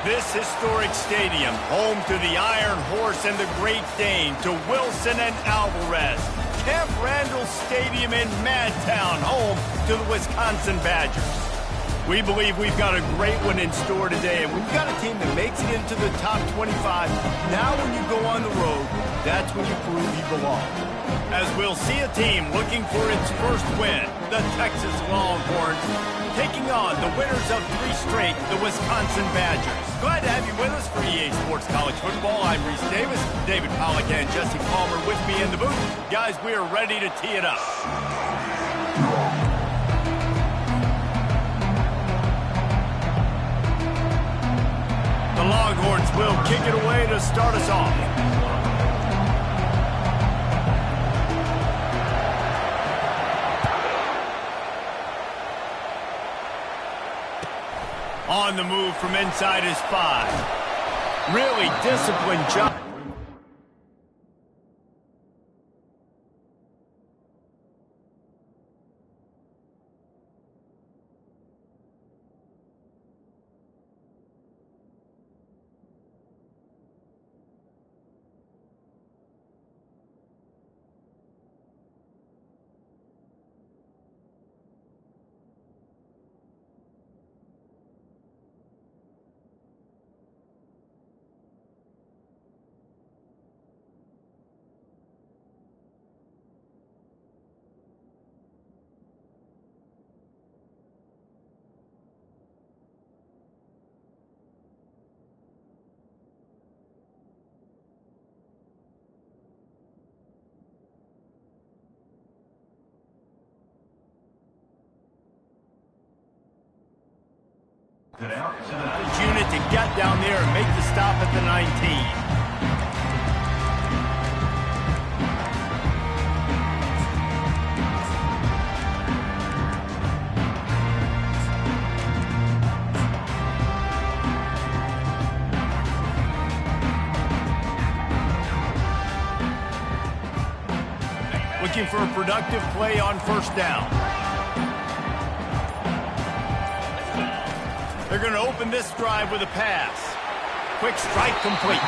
This historic stadium, home to the Iron Horse and the Great Dane, to Wilson and Alvarez. Camp Randall Stadium in Madtown, home to the Wisconsin Badgers. We believe we've got a great one in store today, and we've got a team that makes it into the top 25. Now when you go on the road, that's when you prove you belong. As we'll see a team looking for its first win, the Texas Longhorns, taking on the winners of 3 straight, the Wisconsin Badgers. Glad to have you with us for EA Sports College Football. I'm Reese Davis, David Pollack and Jesse Palmer with me in the booth. Guys, we are ready to tee it up. The Longhorns will kick it away to start us off. On the move from inside his 5. Really disciplined job. Unit to get down there and make the stop at the 19. Looking for a productive play on first down. They're going to open this drive with a pass. Quick strike complete.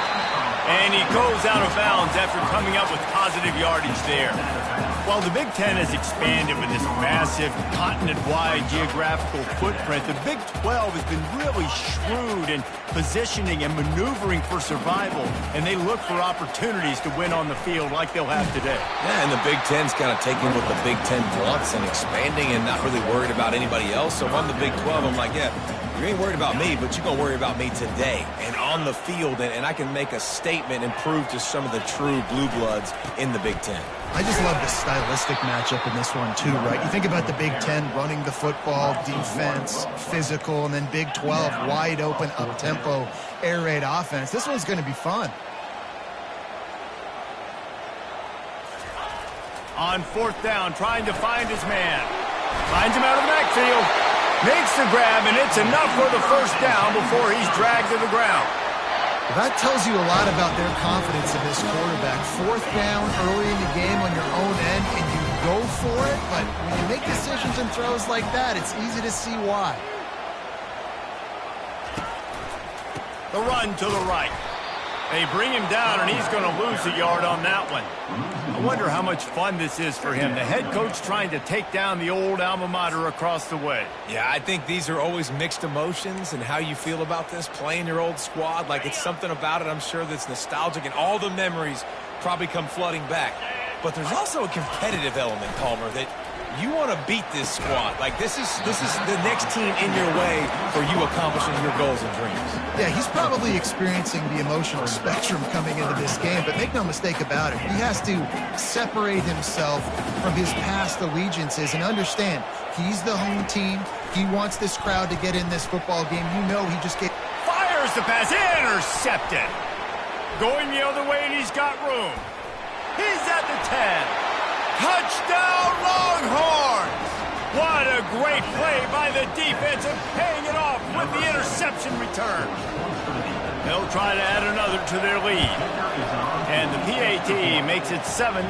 And he goes out of bounds after coming up with positive yardage there. While the Big Ten has expanded with this massive continent-wide geographical footprint, the Big 12 has been really shrewd in positioning and maneuvering for survival, and they look for opportunities to win on the field like they'll have today. Yeah, and the Big Ten's kind of taking what the Big Ten wants and expanding and not really worried about anybody else. So if I'm the Big 12, I'm like, yeah, you ain't worried about me, but you're going to worry about me today and on the field, and I can make a statement and prove to some of the true blue bloods in the Big Ten. I just love the stylistic matchup in this one, too, right? You think about the Big Ten running the football, defense, physical, and then Big 12 wide open, up-tempo, air raid offense. This one's going to be fun. On fourth down, trying to find his man. Finds him out of the backfield. Makes the grab, and it's enough for the first down before he's dragged to the ground. That tells you a lot about their confidence in this quarterback. Fourth down early in the game on your own end, and you go for it, but when you make decisions and throws like that, it's easy to see why. The run to the right. They bring him down, and he's going to lose a yard on that one. I wonder how much fun this is for him. The head coach trying to take down the old alma mater across the way. Yeah, I think these are always mixed emotions and how you feel about this, playing your old squad. Like, it's something about it, I'm sure, that's nostalgic, and all the memories probably come flooding back. But there's also a competitive element, Palmer, that you want to beat this squad. Like, this is the next team in your way for you accomplishing your goals and dreams. Yeah, he's probably experiencing the emotional spectrum coming into this game, but make no mistake about it. He has to separate himself from his past allegiances and understand he's the home team. He wants this crowd to get in this football game. You know he just gets... Fires the pass. Intercepted. Going the other way, and he's got room. He's at the 10. Touchdown, Longhorns! What a great play by the defense and paying it off with the interception return. They'll try to add another to their lead. And the PAT makes it 7-0.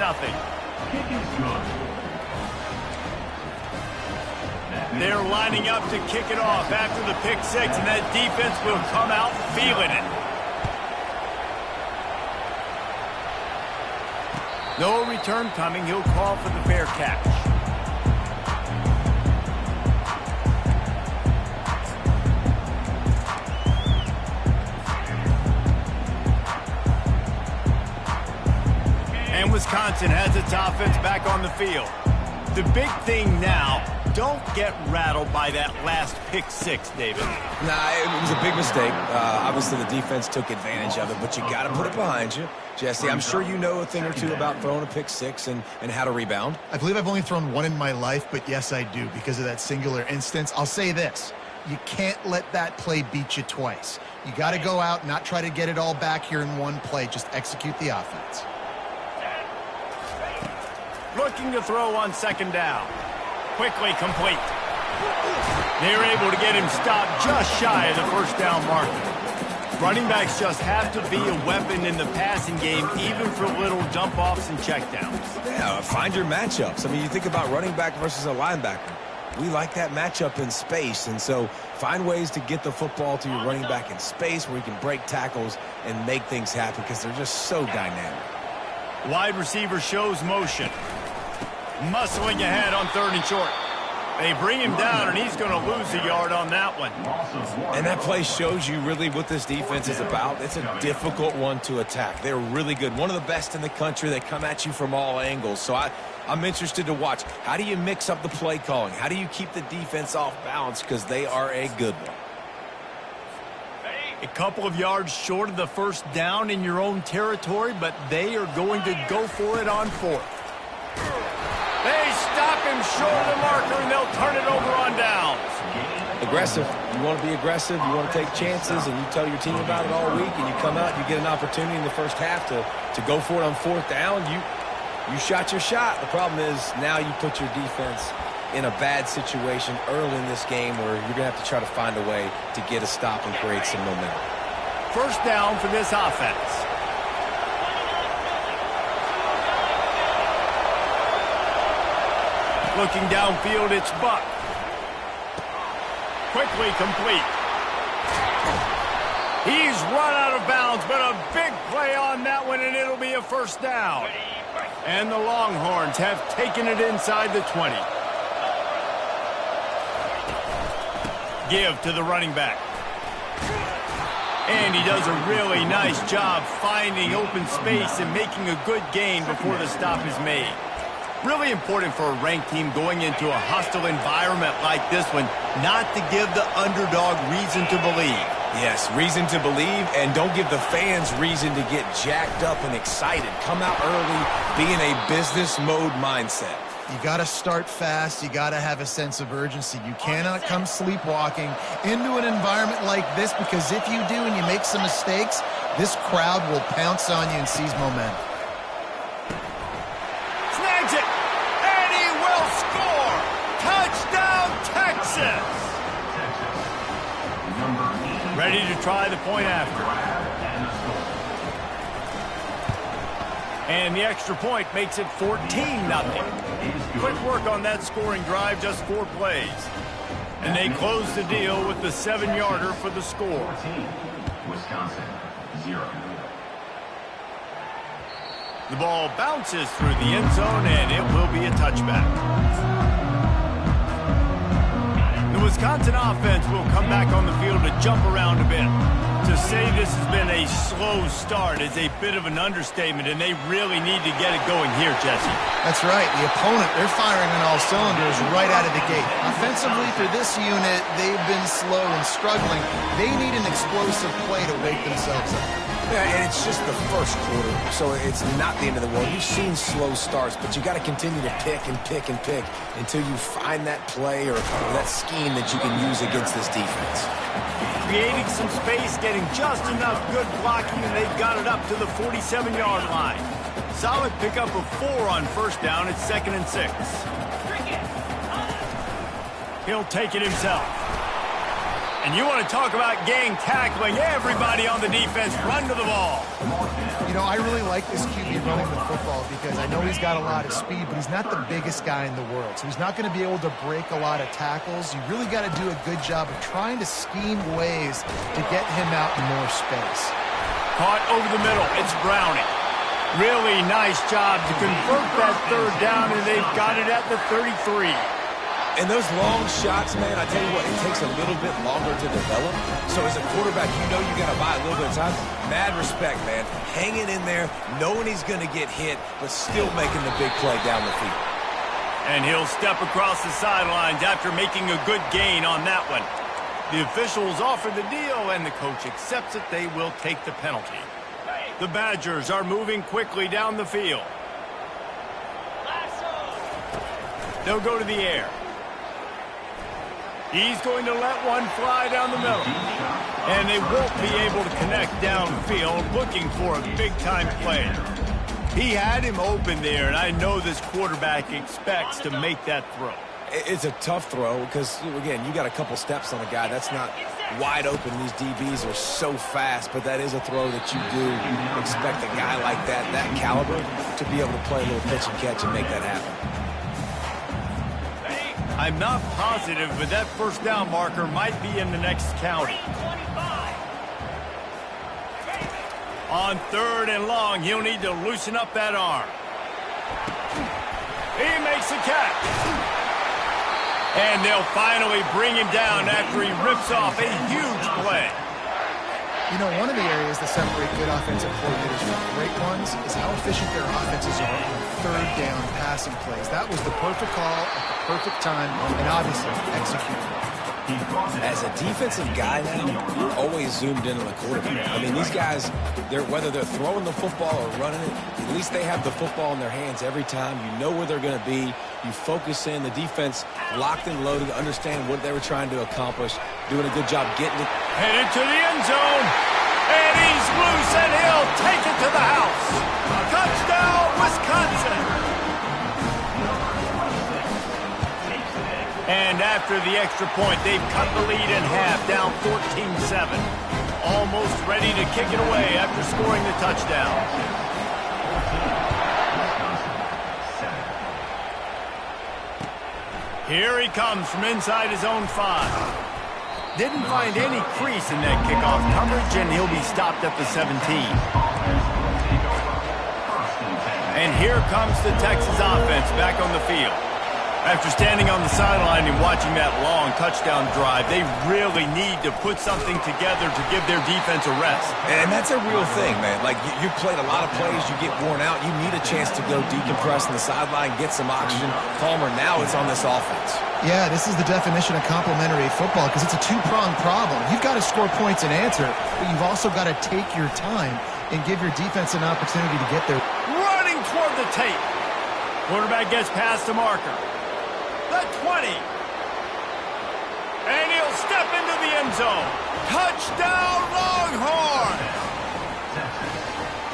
They're lining up to kick it off after the pick six, and that defense will come out feeling it. No return coming. He'll call for the fair catch. And Wisconsin has its offense back on the field. The big thing now, don't get rattled by that last pick six, David. Nah, it was a big mistake. Obviously, the defense took advantage of it, but you got to put it behind you. Jesse, I'm sure you know a thing or two about throwing a pick six and how to rebound. I believe I've only thrown one in my life, but yes, I do because of that singular instance. I'll say this. You can't let that play beat you twice. You got to go out, not try to get it all back here in one play. Just execute the offense. Looking to throw on second down. Quickly complete. They're able to get him stopped just shy of the first down marker. Running backs just have to be a weapon in the passing game, even for little dump-offs and checkdowns. Yeah, find your matchups. I mean, you think about running back versus a linebacker. We like that matchup in space, and so find ways to get the football to your running back in space where you can break tackles and make things happen because they're just so dynamic. Wide receiver shows motion. Muscling ahead on 3rd and short. They bring him down, and he's going to lose a yard on that one. And that play shows you really what this defense is about. It's a difficult one to attack. They're really good. One of the best in the country. They come at you from all angles. So I'm interested to watch. How do you mix up the play calling? How do you keep the defense off balance? Because they are a good one. A couple of yards short of the first down in your own territory, but they are going to go for it on 4th. They stop him short of the marker, and they'll turn it over on downs. Aggressive. You want to be aggressive. You want to take chances, and you tell your team about it all week, and you come out and you get an opportunity in the first half to go for it on 4th down. You shot your shot. The problem is now you put your defense in a bad situation early in this game where you're going to have to try to find a way to get a stop and create some momentum. First down for this offense. Looking downfield, it's Buck. Quickly complete. He's run out of bounds, but a big play on that one, and it'll be a first down. And the Longhorns have taken it inside the 20. Give to the running back. And he does a really nice job finding open space and making a good gain before the stop is made. Really important for a ranked team going into a hostile environment like this one, not to give the underdog reason to believe. Yes, reason to believe, and don't give the fans reason to get jacked up and excited. Come out early, be in a business mode mindset. You got to start fast. You got to have a sense of urgency. You cannot come sleepwalking into an environment like this, because if you do and you make some mistakes, this crowd will pounce on you and seize momentum. Snags it, and he will score. Touchdown, Texas. Ready to try the point after. And the extra point makes it 14-0. Quick work on that scoring drive, just 4 plays. And they close the deal with the 7-yarder for the score. Wisconsin, 0. The ball bounces through the end zone, and it will be a touchback. The Wisconsin offense will come back on the field to jump around a bit. To say this has been a slow start is a bit of an understatement, and they really need to get it going here, Jesse. That's right. The opponent, they're firing on all cylinders right out of the gate. Offensively, for this unit, they've been slow and struggling. They need an explosive play to wake themselves up. Yeah, and it's just the first quarter, so it's not the end of the world. You've seen slow starts, but you got to continue to pick and pick and pick until you find that play or that scheme that you can use against this defense. Creating some space, getting just enough good blocking, and they got it up to the 47-yard line. Solid pickup of 4 on first down. It's 2nd and 6. He'll take it himself. And you want to talk about gang tackling, everybody on the defense run to the ball. You know, I really like this QB running the football because I know he's got a lot of speed, but he's not the biggest guy in the world. So he's not going to be able to break a lot of tackles. You really got to do a good job of trying to scheme ways to get him out in more space. Caught over the middle. It's Browning. Really nice job to convert that third down, and they've got it at the 33. And those long shots, man, I tell you what, it takes a little bit longer to develop. So as a quarterback, you know you got to buy a little bit of time. Mad respect, man. Hanging in there, knowing he's going to get hit, but still making the big play down the field. And he'll step across the sidelines after making a good gain on that one. The officials offer the deal, and the coach accepts it. They will take the penalty. The Badgers are moving quickly down the field. They'll go to the air. He's going to let one fly down the middle. And they won't be able to connect downfield, looking for a big-time play. He had him open there, and I know this quarterback expects to make that throw. It's a tough throw because, again, you got a couple steps on a guy. That's not wide open. These DBs are so fast, but that is a throw that you do expect a guy like that caliber, to be able to play a little pitch and catch and make that happen. I'm not positive, but that first down marker might be in the next county. On 3rd and long, he'll need to loosen up that arm. He makes the catch. And they'll finally bring him down after he rips off a huge play. You know, one of the areas that separate good offensive coordinators from great ones is how efficient their offenses are on 3rd down passing plays. That was the perfect call at the perfect time, and obviously executed. As a defensive guy now, you're always zoomed in on the quarterback. I mean, these guys, whether they're throwing the football or running it, at least they have the football in their hands every time. You know where they're going to be. You focus in. The defense locked and loaded, understand what they were trying to accomplish, doing a good job getting it. Headed to the end zone. And he's loose, and he'll take it to the house. Touchdown, Wisconsin. And after the extra point, they've cut the lead in half, down 14-7. Almost ready to kick it away after scoring the touchdown. Here he comes from inside his own 5. Didn't find any crease in that kickoff coverage, and he'll be stopped at the 17. And here comes the Texas offense back on the field. After standing on the sideline and watching that long touchdown drive, they really need to put something together to give their defense a rest. And that's a real thing, man. Like, you played a lot of plays, you get worn out, you need a chance to go decompress on the sideline, get some oxygen, calmer. Now it's on this offense. Yeah, this is the definition of complementary football because it's a two-pronged problem. You've got to score points and answer, but you've also got to take your time and give your defense an opportunity to get there. Running toward the tape. Quarterback gets past the marker. The 20. And he'll step into the end zone. Touchdown, Longhorns!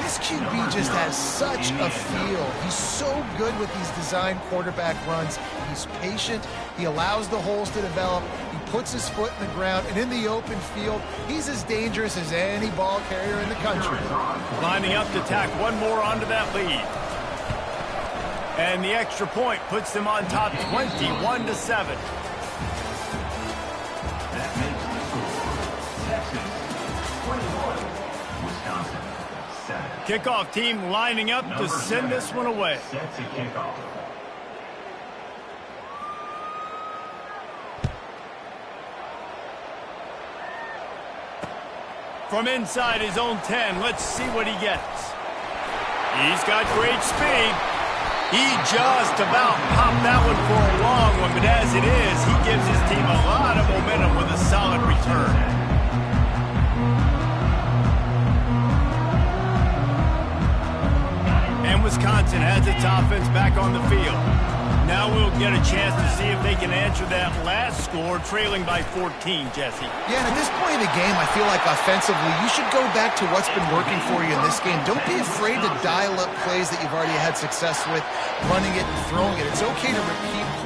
This QB just has such a feel. He's so good with these design quarterback runs. He's patient. He allows the holes to develop. He puts his foot in the ground. And in the open field, he's as dangerous as any ball carrier in the country. Lining up to tack one more onto that lead. And the extra point puts them on top 21-7. That makes the score. Texas 21, Wisconsin 7. Kickoff team lining up to send this one away. Set to kickoff. From inside his own 10, let's see what he gets. He's got great speed. He just about popped that one for a long one, but as it is, he gives his team a lot of momentum with a solid return. And Wisconsin has its offense back on the field. Now we'll get a chance to see if they can answer that last score, trailing by 14, Jesse. Yeah, and at this point in the game, I feel like offensively, you should go back to what's been working for you in this game. Don't be afraid to dial up plays that you've already had success with, running it and throwing it. It's okay to repeat plays.